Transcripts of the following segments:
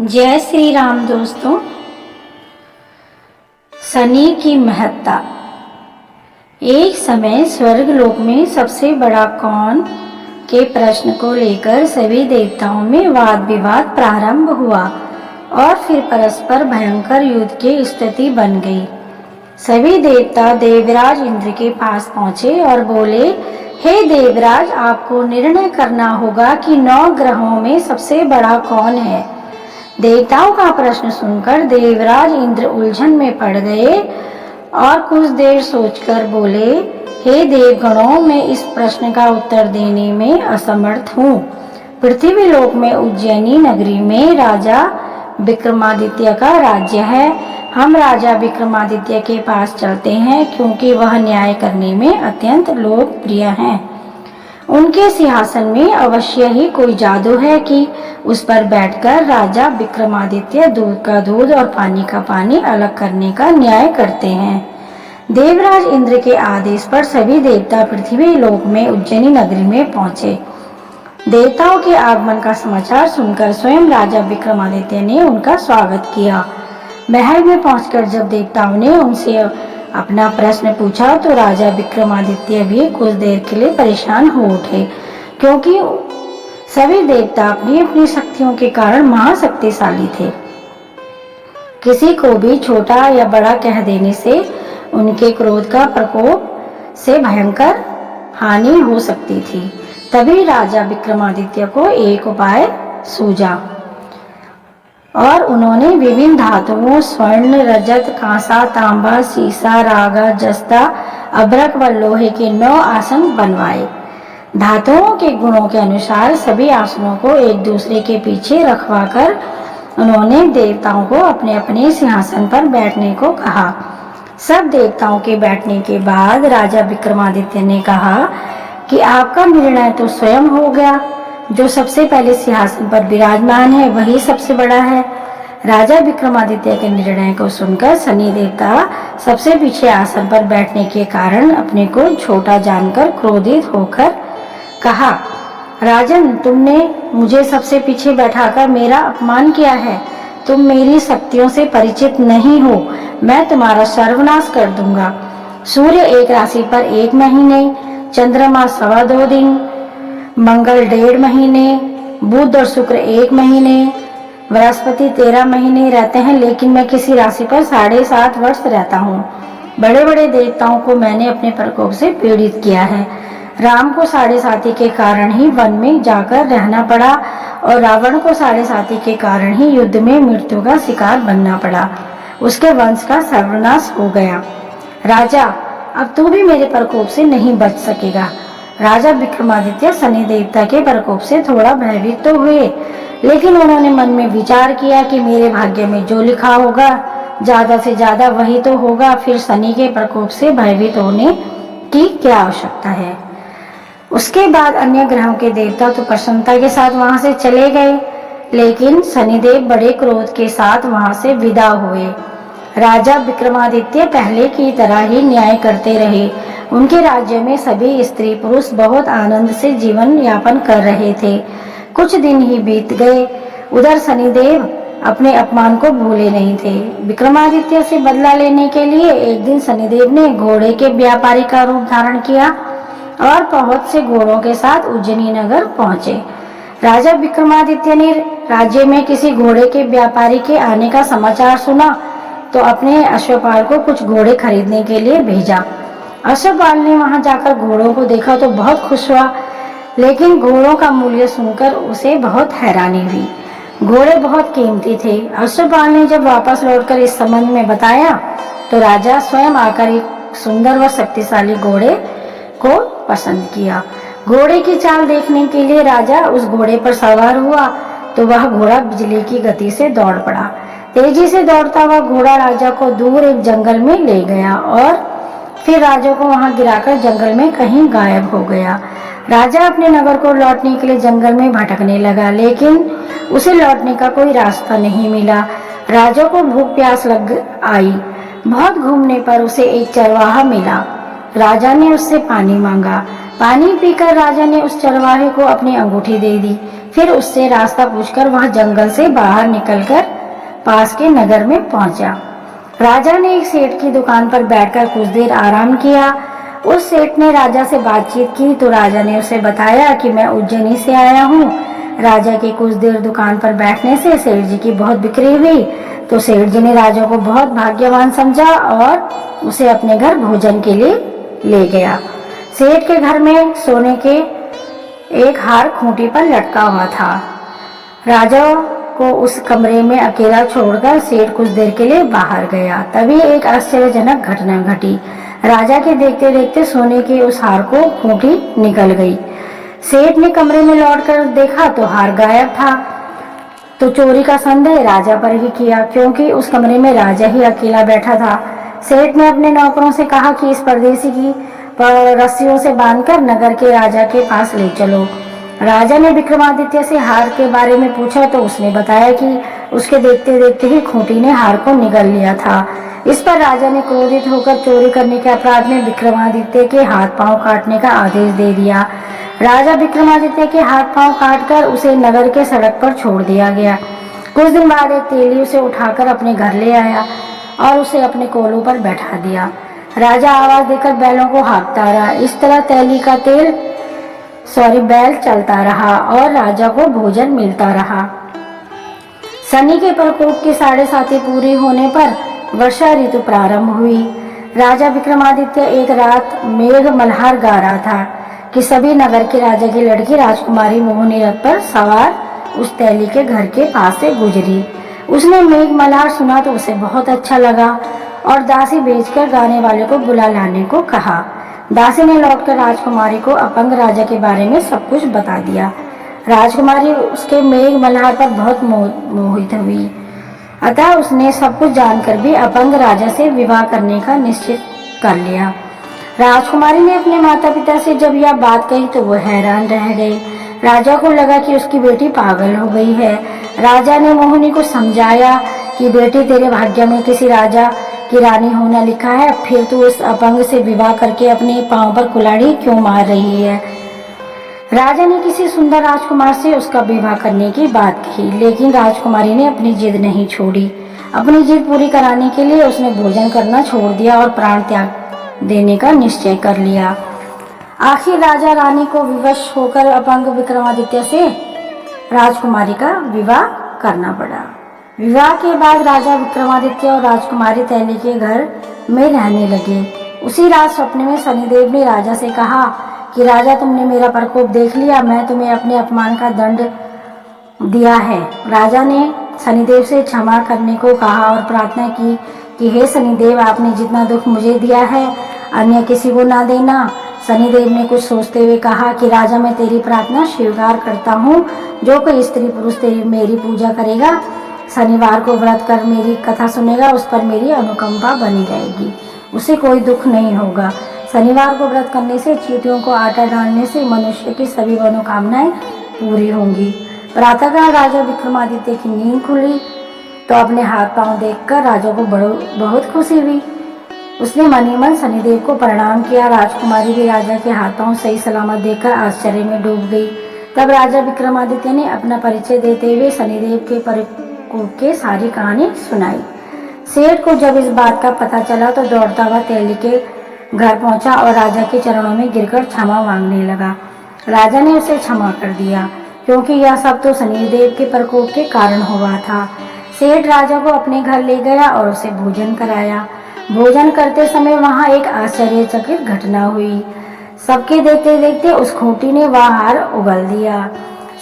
जय श्री राम दोस्तों। शनि की महत्ता। एक समय स्वर्ग लोक में सबसे बड़ा कौन के प्रश्न को लेकर सभी देवताओं में वाद विवाद प्रारंभ हुआ और फिर परस्पर भयंकर युद्ध की स्थिति बन गई। सभी देवता देवराज इंद्र के पास पहुंचे और बोले, हे देवराज, आपको निर्णय करना होगा कि 9 ग्रहों में सबसे बड़ा कौन है। देवताओं का प्रश्न सुनकर देवराज इंद्र उलझन में पड़ गए और कुछ देर सोचकर बोले, हे देवगणों, मैं इस प्रश्न का उत्तर देने में असमर्थ हूँ। पृथ्वी लोक में उज्जैनी नगरी में राजा विक्रमादित्य का राज्य है। हम राजा विक्रमादित्य के पास चलते हैं क्योंकि वह न्याय करने में अत्यंत लोकप्रिय हैं। उनके सिंहासन में अवश्य ही कोई जादू है कि उस पर बैठकर राजा विक्रमादित्य दूध का दूध और पानी का पानी अलग करने का न्याय करते हैं। देवराज इंद्र के आदेश पर सभी देवता पृथ्वी लोक में उज्जैनी नगरी में पहुंचे। देवताओं के आगमन का समाचार सुनकर स्वयं राजा विक्रमादित्य ने उनका स्वागत किया। महल में पहुंचकर जब देवताओं ने उनसे अपना प्रश्न पूछा तो राजा विक्रमादित्य भी कुछ देर के लिए परेशान हो उठे, क्योंकि सभी देवता अपनी अपनी शक्तियों के कारण महाशक्तिशाली थे। किसी को भी छोटा या बड़ा कह देने से उनके क्रोध का प्रकोप से भयंकर हानि हो सकती थी। तभी राजा विक्रमादित्य को एक उपाय सूझा और उन्होंने विभिन्न धातुओं स्वर्ण, रजत, कांसा, तांबा, सीसा, रागा, जस्ता, अभ्रक व लोहे के 9 आसन बनवाए। धातुओं के गुणों के अनुसार सभी आसनों को एक दूसरे के पीछे रखवाकर उन्होंने देवताओं को अपने अपने सिंहासन पर बैठने को कहा। सब देवताओं के बैठने के बाद राजा विक्रमादित्य ने कहा कि आपका निर्णय तो स्वयं हो गया। जो सबसे पहले सिंहासन पर विराजमान है वही सबसे बड़ा है। राजा विक्रमादित्य के निर्णय को सुनकर शनि देवता सबसे पीछे आसन पर बैठने के कारण अपने को छोटा जानकर क्रोधित होकर कहा, राजन, तुमने मुझे सबसे पीछे बैठाकर मेरा अपमान किया है। तुम मेरी शक्तियों से परिचित नहीं हो। मैं तुम्हारा सर्वनाश कर दूंगा। सूर्य एक राशि पर 1 महीने, चंद्रमा 2.25 दिन, मंगल 1.5 महीने, बुध और शुक्र 1 महीने, बृहस्पति 13 महीने रहते हैं, लेकिन मैं किसी राशि पर 7.5 वर्ष रहता हूँ। बड़े बड़े देवताओं को मैंने अपने प्रकोप से पीड़ित किया है। राम को 7.5 के कारण ही वन में जाकर रहना पड़ा और रावण को 7.5 के कारण ही युद्ध में मृत्यु का शिकार बनना पड़ा। उसके वंश का सर्वनाश हो गया। राजा, अब तू भी मेरे प्रकोप से नहीं बच सकेगा। राजा विक्रमादित्य शनि देवता के प्रकोप से थोड़ा भयभीत तो हुए, लेकिन उन्होंने मन में विचार किया कि मेरे भाग्य में जो लिखा होगा ज्यादा से ज्यादा वही तो होगा। फिर शनि के प्रकोप से भयभीत होने की क्या आवश्यकता है। उसके बाद अन्य ग्रहों के देवता तो प्रसन्नता के साथ वहां से चले गए, लेकिन शनिदेव बड़े क्रोध के साथ वहां से विदा हुए। राजा विक्रमादित्य पहले की तरह ही न्याय करते रहे। उनके राज्य में सभी स्त्री पुरुष बहुत आनंद से जीवन यापन कर रहे थे। कुछ दिन ही बीत गए। उधर शनिदेव अपने अपमान को भूले नहीं थे। विक्रमादित्य से बदला लेने के लिए एक दिन शनिदेव ने घोड़े के व्यापारी का रूप धारण किया और बहुत से घोड़ों के साथ उज्जैनी नगर पहुंचे। राजा विक्रमादित्य ने राज्य में किसी घोड़े के व्यापारी के आने का समाचार सुना तो अपने अश्वपाल को कुछ घोड़े खरीदने के लिए भेजा। अश्वपाल ने वहां जाकर घोड़ों को देखा तो बहुत खुश हुआ, लेकिन घोड़ों का मूल्य सुनकर उसे बहुत हैरानी हुई। घोड़े बहुत कीमती थे। अश्वपाल ने जब वापस लौटकर इस संबंध में बताया तो राजा स्वयं आकर एक सुंदर व शक्तिशाली घोड़े को पसंद किया। घोड़े की चाल देखने के लिए राजा उस घोड़े पर सवार हुआ तो वह घोड़ा बिजली की गति से दौड़ पड़ा। तेजी से दौड़ता हुआ घोड़ा राजा को दूर एक जंगल में ले गया और फिर राजा को वहां गिराकर जंगल में कहीं गायब हो गया। राजा अपने नगर को लौटने के लिए जंगल में भटकने लगा, लेकिन उसे लौटने का कोई रास्ता नहीं मिला। राजा को भूख प्यास लग आई। बहुत घूमने पर उसे एक चरवाहा मिला। राजा ने उससे पानी मांगा। पानी पीकर राजा ने उस चरवाहे को अपनी अंगूठी दे दी। फिर उससे रास्ता पूछकर वह जंगल से बाहर निकलकर पास के नगर में पहुंचा। राजा ने एक सेठ की दुकान पर बैठकर कुछ देर आराम किया। उस सेठ ने राजा से बातचीत की तो राजा ने उसे बताया कि मैं उज्जैनी से आया हूँ। राजा की कुछ देर दुकान पर बैठने से सेठ जी की बहुत बिक्री हुई तो सेठ जी ने राजा को बहुत भाग्यवान समझा और उसे अपने घर भोजन के लिए ले गया। सेठ के घर में सोने के एक हार खूंटी पर लटका हुआ था। राजा को उस कमरे में अकेला छोड़कर सेठ कुछ देर के लिए बाहर गया। तभी एक आश्चर्यजनक घटना घटी। राजा के देखते देखते सोने के उस हार को खूंटी निकल गई। सेठ ने कमरे में लौटकर देखा तो हार गायब था। तो चोरी का संदेह राजा पर ही किया क्योंकि उस कमरे में राजा ही अकेला बैठा था। सेठ ने अपने नौकरों से कहा कि इस परदेसी की रस्सियों से बांधकर नगर के राजा के पास ले चलो। राजा ने विक्रमादित्य से हार के बारे में पूछा तो उसने बताया कि उसके देखते देखते ही खूंटी ने हार को निगल लिया था। इस पर राजा ने क्रोधित होकर चोरी करने के अपराध में विक्रमादित्य के हाथ पांव काटने का आदेश दे दिया। राजा विक्रमादित्य के हाथ पांव काटकर उसे नगर के सड़क पर छोड़ दिया गया। कुछ दिन बाद एक तेली उसे उठाकर अपने घर ले आया और उसे अपने कोलों पर बैठा दिया। राजा आवाज देकर बैलों को हाँकता रहा। इस तरह तेली का बैल चलता रहा और राजा को भोजन मिलता रहा। शनि के प्रकोप की 7.5 पूरी होने पर वर्षा ऋतु प्रारंभ हुई। राजा विक्रमादित्य एक रात मेघ मल्हार गा रहा था कि सभी नगर के राजा की लड़की राजकुमारी मोहिनी रथ पर सवार उस तैली के घर के पास से गुजरी। उसने मेघ मल्हार सुना तो उसे बहुत अच्छा लगा और दासी भेजकर गाने वाले को बुला लाने को कहा। दासी ने लौटकर राजकुमारी को अपंग राजा के बारे में सब कुछ बता दिया। राजकुमारी उसके मेघ मल्हार पर बहुत मोहित हुई, अतः उसने सब कुछ जानकर भी अपंग राजा से विवाह करने का निश्चय कर लिया। राजकुमारी ने अपने माता पिता से जब यह बात कही तो वो हैरान रह गए। राजा को लगा कि उसकी बेटी पागल हो गई है। राजा ने मोहिनी को समझाया कि बेटी तेरे भाग्य में किसी राजा की रानी होना लिखा है, फिर तू उस अपंग से विवाह करके अपने पांव पर कुल्हाड़ी क्यों मार रही है। राजा ने किसी सुंदर राजकुमार से उसका विवाह करने की बात कही, लेकिन राजकुमारी ने अपनी जिद नहीं छोड़ी। अपनी जिद पूरी कराने के लिए उसने भोजन करना छोड़ दिया और प्राण त्याग देने का निश्चय कर लिया। आखिर राजा रानी को विवश होकर अपंग विक्रमादित्य से राजकुमारी का विवाह करना पड़ा। विवाह के बाद राजा विक्रमादित्य और राजकुमारी तैली के घर में रहने लगे। उसी रात सपने में शनिदेव ने राजा से कहा कि राजा, तुमने मेरा प्रकोप देख लिया, मैं तुम्हें अपने अपमान का दंड दिया है। राजा ने शनिदेव से क्षमा करने को कहा और प्रार्थना की कि हे शनिदेव, आपने जितना दुख मुझे दिया है अन्य किसी को ना देना। शनिदेव ने कुछ सोचते हुए कहा कि राजा, मैं तेरी प्रार्थना स्वीकार करता हूँ। जो कोई स्त्री पुरुष तेरी मेरी पूजा करेगा, शनिवार को व्रत कर मेरी कथा सुनेगा, उस पर मेरी अनुकंपा बनी रहेगी, उसे कोई दुख नहीं होगा। शनिवार को व्रत करने से, चींटियों को आटा डालने से मनुष्य की सभी मनोकामनाएं पूरी होंगी। प्रातःकाल राजा विक्रमादित्य की नींद खुली तो अपने हाथ पांव देखकर राजा को बहुत खुशी हुई। उसने मन ही मन शनिदेव को प्रणाम किया। राजकुमारी भी राजा के हाथ पांव सही सलामत देखकर आश्चर्य में डूब गई। तब राजा विक्रमादित्य ने अपना परिचय देते हुए शनिदेव के प्रकोप की सारी कहानी सुनाई। सेठ को जब इस बात का पता चला तो दौड़ता हुआ तैली के घर पहुंचा और राजा के चरणों में गिरकर क्षमा मांगने लगा। राजा ने उसे क्षमा कर दिया क्योंकि यह सब तो शनिदेव के प्रकोप के कारण हुआ था। सेठ राजा को अपने घर ले गया और उसे भोजन कराया। भोजन करते समय वहां एक आश्चर्यचकित घटना हुई। सबके देखते देखते उस खूंटी ने वह हार उगल दिया।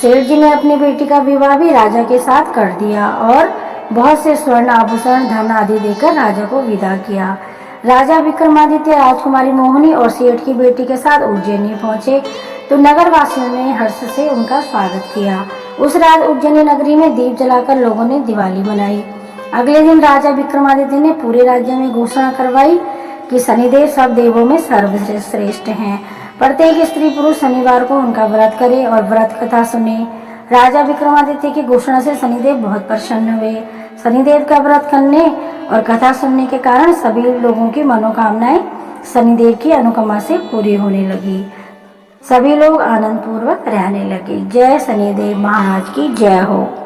सेठ जी ने अपनी बेटी का विवाह भी राजा के साथ कर दिया और बहुत से स्वर्ण आभूषण, धन आदि देकर राजा को विदा किया। राजा विक्रमादित्य राजकुमारी मोहिनी और सेठ की बेटी के साथ उज्जैनी पहुंचे तो नगर वासियों ने हर्ष से उनका स्वागत किया। उस रात उज्जैनी नगरी में दीप जलाकर लोगों ने दिवाली मनाई। अगले दिन राजा विक्रमादित्य ने पूरे राज्य में घोषणा करवाई कि शनिदेव सब देवों में सर्वश्रेष्ठ हैं। प्रत्येक स्त्री पुरुष शनिवार को उनका व्रत करे और व्रत कथा सुने। राजा विक्रमादित्य की घोषणा से शनिदेव बहुत प्रसन्न हुए। शनिदेव का व्रत करने और कथा सुनने के कारण सभी लोगों की मनोकामनाएं शनिदेव की अनुकंपा से पूरी होने लगी। सभी लोग आनंद पूर्वक रहने लगे। जय शनिदेव महाराज की जय हो।